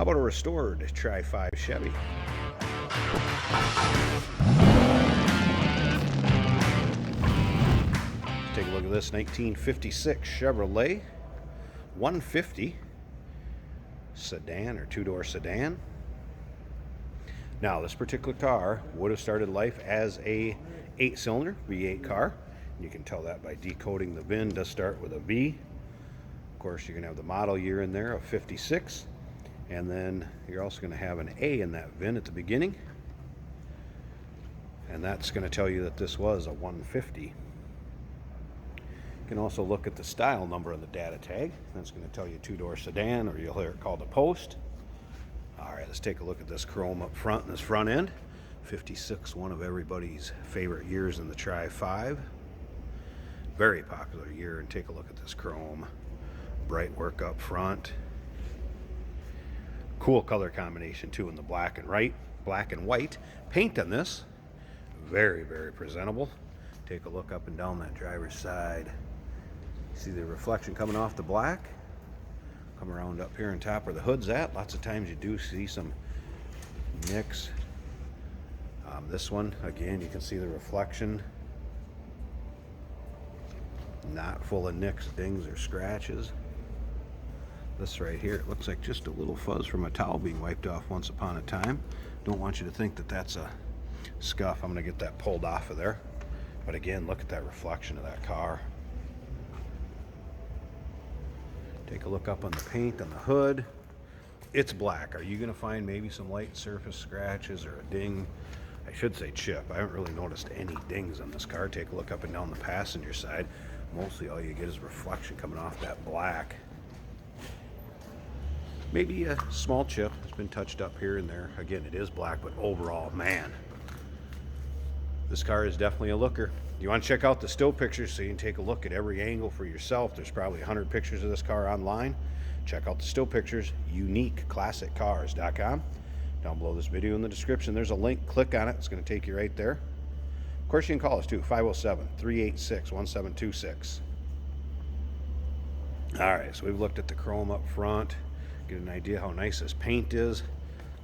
How about a restored Tri-5 Chevy? Let's take a look at this 1956 Chevrolet 150 sedan or two-door sedan. Now, this particular car would have started life as a 8-cylinder V8 car. You can tell that by decoding the VIN. It does start with a V. Of course, you're going to have the model year in there of 56. And then you're also going to have an A in that VIN at the beginning. And that's going to tell you that this was a 150. You can also look at the style number on the data tag. That's going to tell you two-door sedan, or you'll hear it called a post. All right, let's take a look at this chrome up front and this front end. 56, one of everybody's favorite years in the Tri-5. Very popular year. And take a look at this chrome. Bright work up front. Cool color combination too in the black and white. Paint on this, very, very presentable. Take a look up and down that driver's side. See the reflection coming off the black? Come around up here on top where the hood's at. Lots of times you do see some nicks. This one, again, you can see the reflection. Not full of nicks, dings, or scratches. This right here, it looks like just a little fuzz from a towel being wiped off once upon a time. Don't want you to think that that's a scuff. I'm going to get that pulled off of there. But again, look at that reflection of that car. Take a look up on the paint on the hood. It's black. Are you going to find maybe some light surface scratches or a ding? I should say chip. I haven't really noticed any dings on this car. Take a look up and down the passenger side. Mostly all you get is reflection coming off that black. Maybe a small chip. It's been touched up here and there. Again, it is black, but overall, man, this car is definitely a looker. You want to check out the still pictures so you can take a look at every angle for yourself. There's probably 100 pictures of this car online. Check out the still pictures, uniqueclassiccars.com. Down below this video in the description, there's a link. Click on it. It's going to take you right there. Of course, you can call us too, 507-386-1726. All right, so we've looked at the chrome up front. Get an idea how nice this paint is.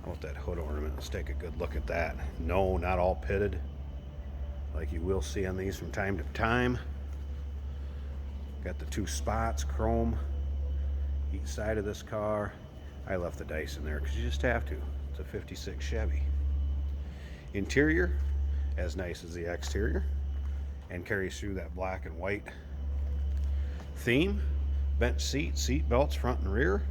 How about that hood ornament? Let's take a good look at that. No, not all pitted, like you will see on these from time to time. Got the two spots, chrome, each side of this car. I left the dice in there because you just have to. It's a 56 Chevy. Interior, as nice as the exterior, and carries through that black and white theme. Bench seat belts front and rear.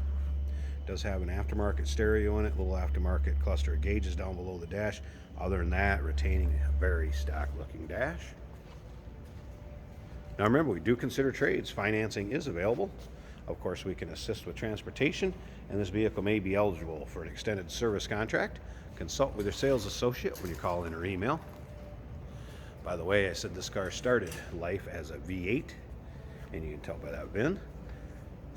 Does have an aftermarket stereo in it, little aftermarket cluster of gauges down below the dash. Other than that, retaining a very stock looking dash. Now remember, we do consider trades. Financing is available. Of course, we can assist with transportation, and this vehicle may be eligible for an extended service contract. Consult with your sales associate when you call in or email. By the way, I said this car started life as a V8, and you can tell by that VIN.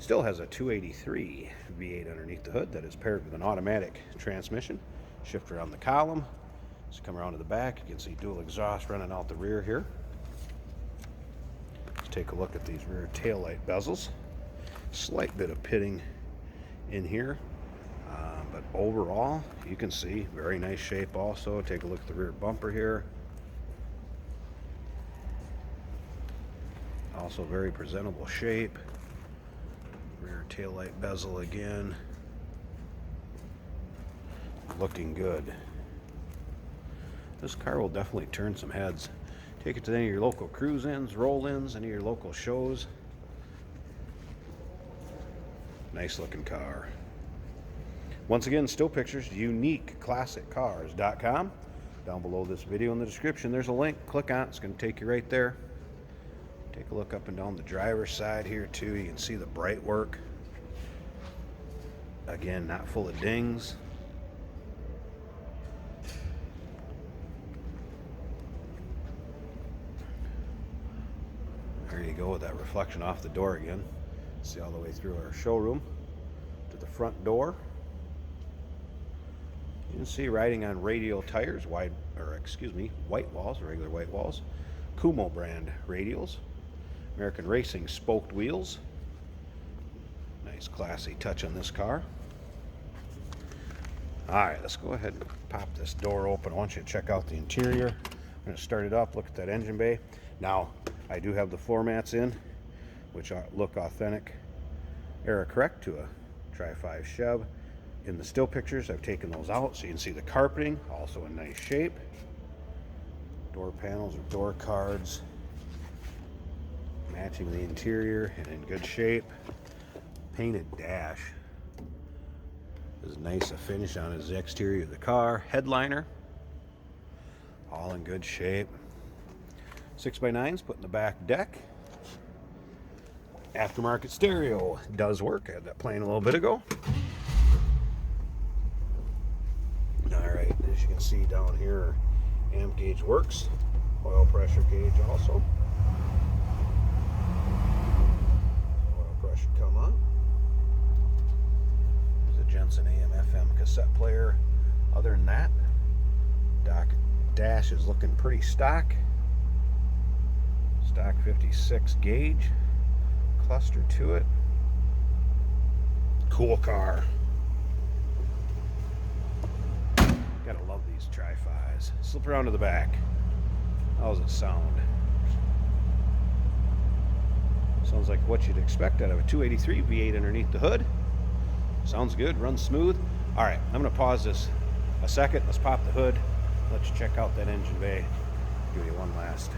Still has a 283 V8 underneath the hood that is paired with an automatic transmission. Shifter on the column. Let's come around to the back. You can see dual exhaust running out the rear here. Let's take a look at these rear taillight bezels. Slight bit of pitting in here, but overall, you can see very nice shape also. Take a look at the rear bumper here. Also very presentable shape. Rear taillight bezel again. Looking good. This car will definitely turn some heads. Take it to any of your local cruise-ins, roll-ins, any of your local shows. Nice looking car. Once again, still pictures, uniqueclassiccars.com. Down below this video in the description, there's a link. Click on it. It's going to take you right there. Take a look up and down the driver's side here too. You can see the bright work. Again, not full of dings. There you go with that reflection off the door again. See all the way through our showroom to the front door. You can see riding on radial tires, white walls, regular white walls. Kumo brand radials. American Racing spoked wheels. Nice classy touch on this car. All right, let's go ahead and pop this door open. I want you to check out the interior. I'm going to start it up, look at that engine bay. Now, I do have the floor mats in, which look authentic, era correct to a Tri-5 Chev. In the still pictures, I've taken those out so you can see the carpeting, also in nice shape. Door panels or door cards, matching the interior and in good shape. Painted dash. As nice a finish on his exterior of the car. Headliner, all in good shape. 6x9s put in the back deck. Aftermarket stereo does work. I had that playing a little bit ago. Alright, as you can see down here, amp gauge works. Oil pressure gauge also. Oil pressure come up. There's a Jensen AM FM cassette player. Other than that, dash is looking pretty stock. Stock 56 gauge. Cluster to it. Cool car. Gotta love these Tri-5s. Slip around to the back. How does it sound? Sounds like what you'd expect out of a 283 V8 underneath the hood. Sounds good, runs smooth. All right, I'm gonna pause this a second. Let's pop the hood. Let's check out that engine bay. Give you one last.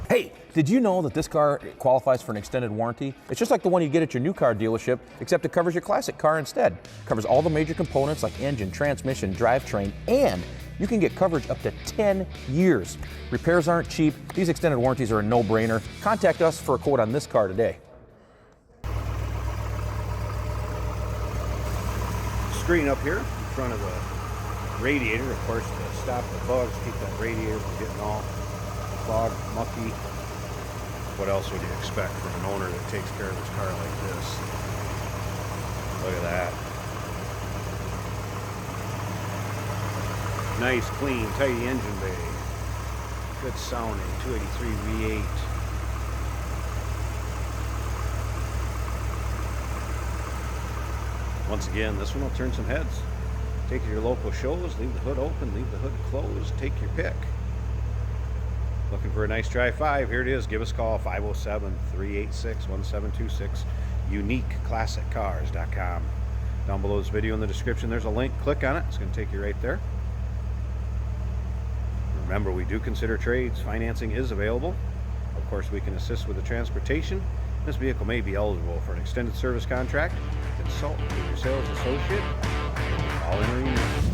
Hey, did you know that this car qualifies for an extended warranty? It's just like the one you get at your new car dealership, except it covers your classic car instead. Covers all the major components like engine, transmission, drivetrain, and you can get coverage up to 10 years. Repairs aren't cheap. These extended warranties are a no-brainer. Contact us for a quote on this car today. Screen up here in front of the radiator, of course, to stop the bugs, keep that radiator from getting all clogged, mucky. What else would you expect from an owner that takes care of his car like this? Look at that. Nice, clean, tidy engine bay. Good sounding 283 V8. Once again, this one will turn some heads. Take it to your local shows, leave the hood open, leave the hood closed, take your pick. Looking for a nice Tri-5? Here it is. Give us a call, 507-386-1726, uniqueclassiccars.com. Down below this video in the description, there's a link. Click on it. It's going to take you right there. Remember, we do consider trades. Financing is available. Of course, we can assist with the transportation. This vehicle may be eligible for an extended service contract. Consult with your sales associate. Call in or email.